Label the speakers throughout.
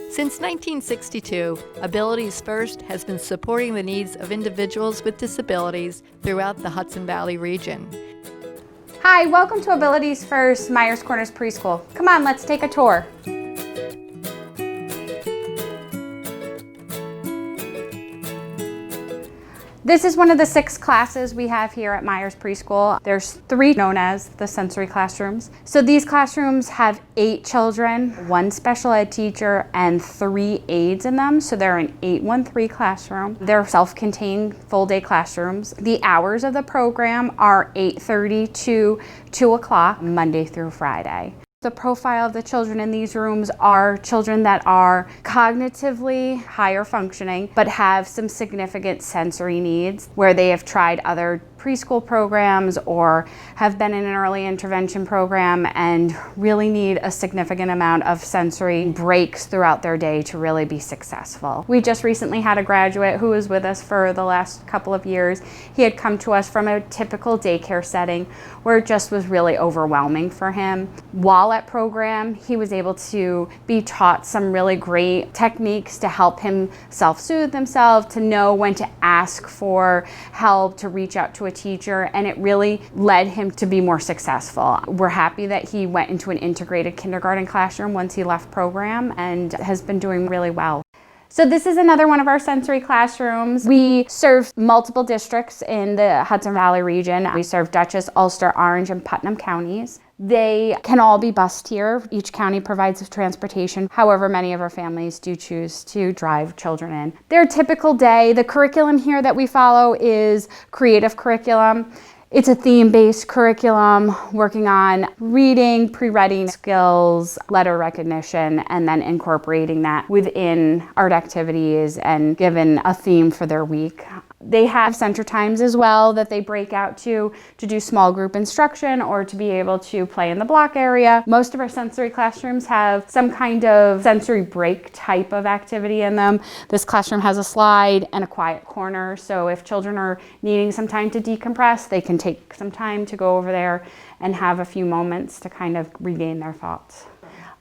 Speaker 1: Since 1962, Abilities First has been supporting the needs of individuals with disabilities throughout the Hudson Valley region.
Speaker 2: Hi, welcome to Abilities First Myers Corners Preschool. Come on, let's take a tour. This is one of the 6 classes we have here at Myers Preschool. There's 3 known as the sensory classrooms. So these classrooms have 8 children, 1 special ed teacher, and 3 aides in them. So they're an 813 classroom. They're self-contained full-day classrooms. The hours of the program are 8:30 to 2 o'clock, Monday through Friday. The profile of the children in these rooms are children that are cognitively higher functioning, but have some significant sensory needs where they have tried other preschool programs or have been in an early intervention program and really need a significant amount of sensory breaks throughout their day to really be successful. We just recently had a graduate who was with us for the last couple of years. He had come to us from a typical daycare setting where it just was really overwhelming for him. While at program, he was able to be taught some really great techniques to help him self-soothe himself, to know when to ask for help, to reach out to a teacher, and it really led him to be more successful. We're happy that he went into an integrated kindergarten classroom once he left program and has been doing really well. So this is another one of our sensory classrooms. We serve multiple districts in the Hudson Valley region. We serve Dutchess, Ulster, Orange, and Putnam counties. They can all be bused here. Each county provides transportation. However, many of our families do choose to drive children in. Their typical day, the curriculum here that we follow is creative curriculum. It's a theme-based curriculum working on reading, pre-reading skills, letter recognition, and then incorporating that within art activities and given a theme for their week. They have center times as well that they break out to do small group instruction or to be able to play in the block area. Most of our sensory classrooms have some kind of sensory break type of activity in them. This classroom has a slide and a quiet corner, so if children are needing some time to decompress, they can take some time to go over there and have a few moments to kind of regain their thoughts.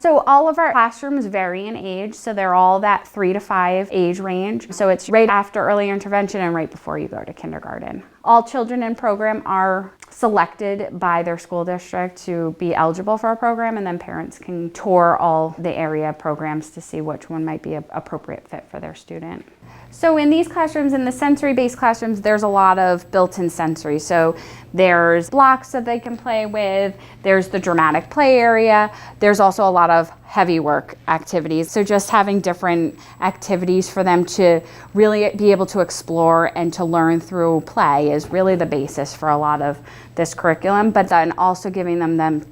Speaker 2: So all of our classrooms vary in age, so they're all that 3 to 5 age range. So it's right after early intervention and right before you go to kindergarten. All children in program are selected by their school district to be eligible for our program, and then parents can tour all the area programs to see which one might be an appropriate fit for their student. So in these classrooms, in the sensory-based classrooms, there's a lot of built-in sensory. So there's blocks that they can play with, there's the dramatic play area, there's also a lot of heavy work activities. So just having different activities for them to really be able to explore and to learn through play is really the basis for a lot of this curriculum, but then also giving them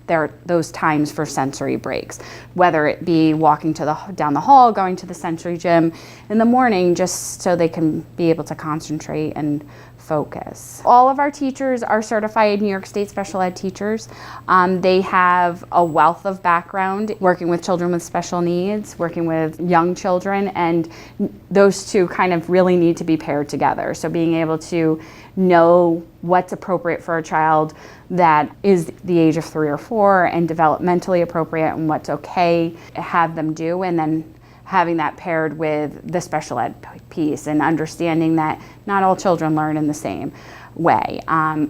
Speaker 2: those times for sensory breaks, whether it be walking down the hall, going to the sensory gym in the morning, just so they can be able to concentrate and focus. All of our teachers are certified New York State special ed teachers. They have a wealth of background working with children with special needs, working with young children, and those two kind of really need to be paired together. So being able to know what's appropriate for a child that is the age of 3 or 4 and developmentally appropriate and what's okay to have them do, and then having that paired with the special ed piece and understanding that not all children learn in the same way.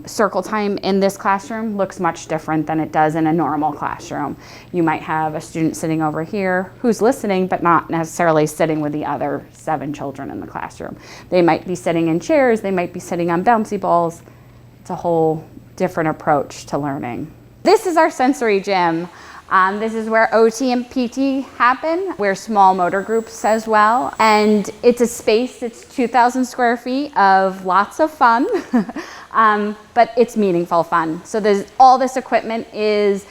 Speaker 2: Circle time in this classroom looks much different than it does in a normal classroom. You might have a student sitting over here who's listening but not necessarily sitting with the other 7 children in the classroom. They might be sitting in chairs, they might be sitting on bouncy balls. It's a whole different approach to learning. This is our sensory gym. This is where OT and PT happen. We're small motor groups as well. And it's a space, it's 2,000 square feet of lots of fun, but it's meaningful fun. So all this equipment is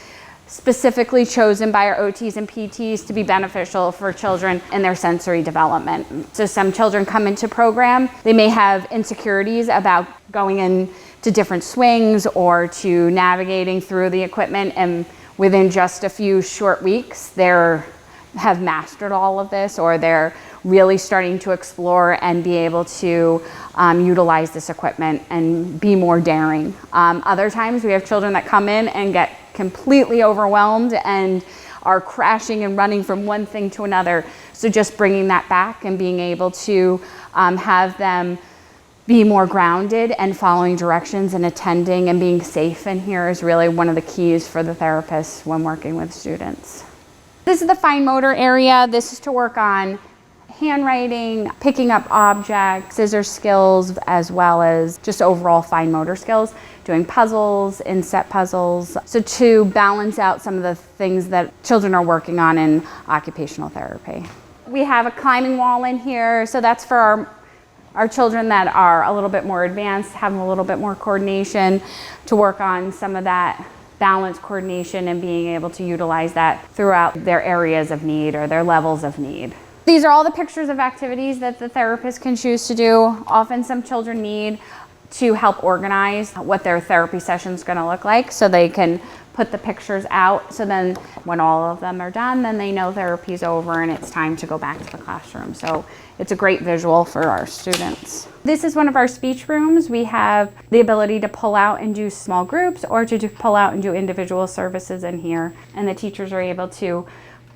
Speaker 2: specifically chosen by our OTs and PTs to be beneficial for children and their sensory development. So some children come into program, they may have insecurities about going into different swings or to navigating through the equipment, and within just a few short weeks, they have mastered all of this, or they're really starting to explore and be able to utilize this equipment and be more daring. Other times we have children that come in and get completely overwhelmed and are crashing and running from one thing to another. So just bringing that back and being able to have them be more grounded and following directions and attending and being safe in here is really one of the keys for the therapists when working with students. This is the fine motor area. This is to work on handwriting, picking up objects, scissor skills, as well as just overall fine motor skills, doing puzzles, inset puzzles. So to balance out some of the things that children are working on in occupational therapy. We have a climbing wall in here, so that's for our children that are a little bit more advanced, have a little bit more coordination, to work on some of that balance coordination and being able to utilize that throughout their areas of need or their levels of need. These are all the pictures of activities that the therapist can choose to do. Often some children need to help organize what their therapy session is going to look like, so they can put the pictures out. So then when all of them are done, then they know therapy's over and it's time to go back to the classroom. So it's a great visual for our students. This is one of our speech rooms. We have the ability to pull out and do small groups, or to pull out and do individual services in here. And the teachers are able to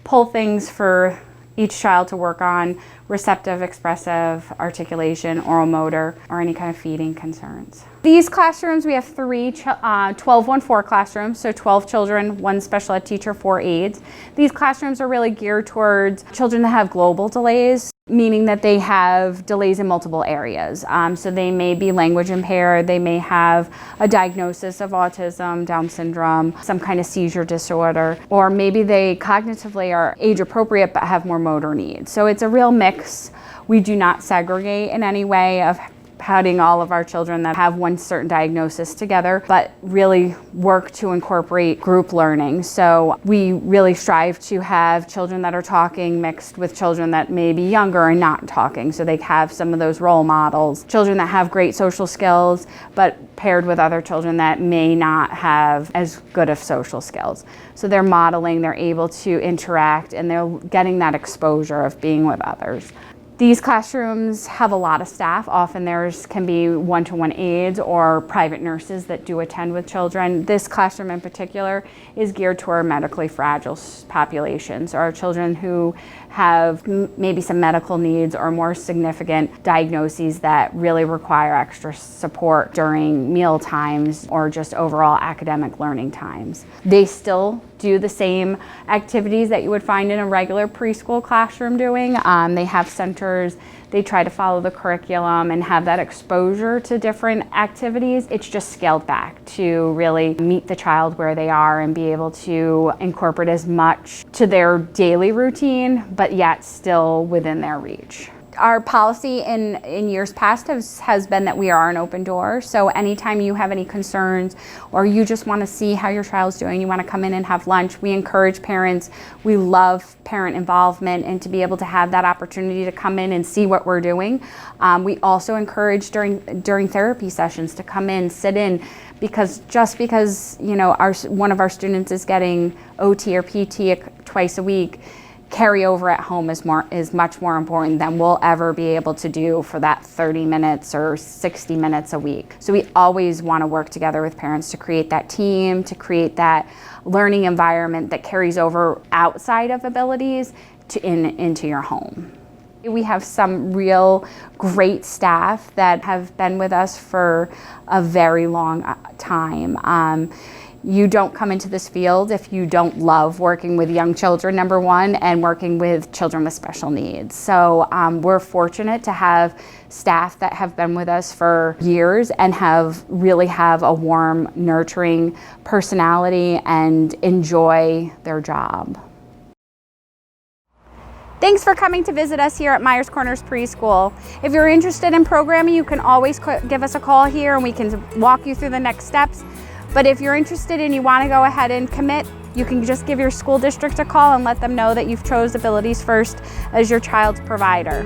Speaker 2: pull things for each child to work on: receptive, expressive, articulation, oral motor, or any kind of feeding concerns. These classrooms, we have 12-1-4 classrooms, so 12 children, 1 special ed teacher, 4 aides. These classrooms are really geared towards children that have global delays, meaning that they have delays in multiple areas. So they may be language impaired, they may have a diagnosis of autism, Down syndrome, some kind of seizure disorder, or maybe they cognitively are age appropriate but have more motor needs. So it's a real mix. We do not segregate in any way of putting all of our children that have one certain diagnosis together, but really work to incorporate group learning. So we really strive to have children that are talking mixed with children that may be younger and not talking, so they have some of those role models. Children that have great social skills, but paired with other children that may not have as good of social skills. So they're modeling, they're able to interact, and they're getting that exposure of being with others. These classrooms have a lot of staff. Often theirs can be one-to-one aides or private nurses that do attend with children. This classroom in particular is geared to our medically fragile population. So our children who have maybe some medical needs or more significant diagnoses that really require extra support during meal times or just overall academic learning times. They still do the same activities that you would find in a regular preschool classroom doing. They have centers, they try to follow the curriculum and have that exposure to different activities. It's just scaled back to really meet the child where they are and be able to incorporate as much to their daily routine, but yet still within their reach. Our policy in years past has been that we are an open door. So anytime you have any concerns or you just want to see how your child's doing, you want to come in and have lunch, we encourage parents. We love parent involvement and to be able to have that opportunity to come in and see what we're doing. We also encourage during therapy sessions to come in, sit in, because just because one of our students is getting OT or PT twice a week, carry over at home is much more important than we'll ever be able to do for that 30 minutes or 60 minutes a week. So we always want to work together with parents to create that team, to create that learning environment that carries over outside of abilities into your home. We have some real great staff that have been with us for a very long time. You don't come into this field if you don't love working with young children, number one, and working with children with special needs. So we're fortunate to have staff that have been with us for years and really have a warm, nurturing personality and enjoy their job. Thanks for coming to visit us here at Myers Corners Preschool. If you're interested in programming, you can always give us a call here and we can walk you through the next steps. But if you're interested and you want to go ahead and commit, you can just give your school district a call and let them know that you've chose Abilities First as your child's provider.